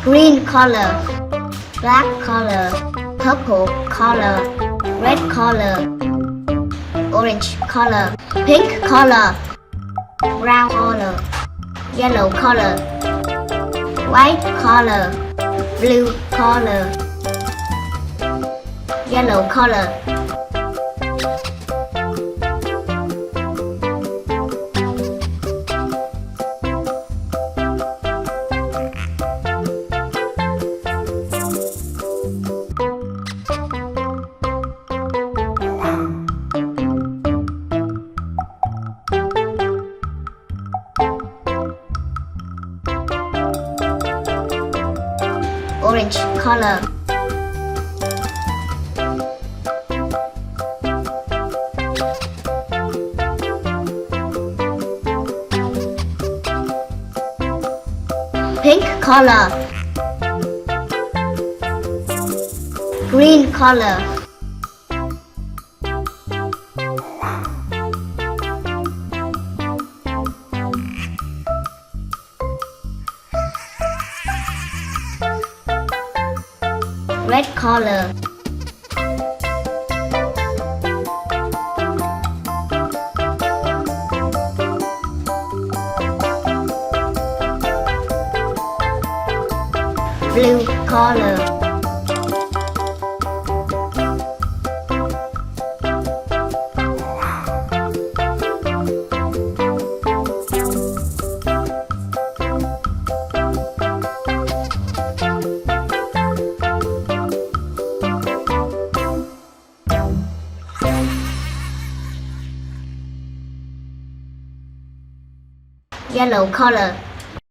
green color, black color, purple color, red color, orange color, pink color, brown color, yellow color, white color, blue color, yellow color. Orange color, pink color, green color, red color, blue color, yellow color.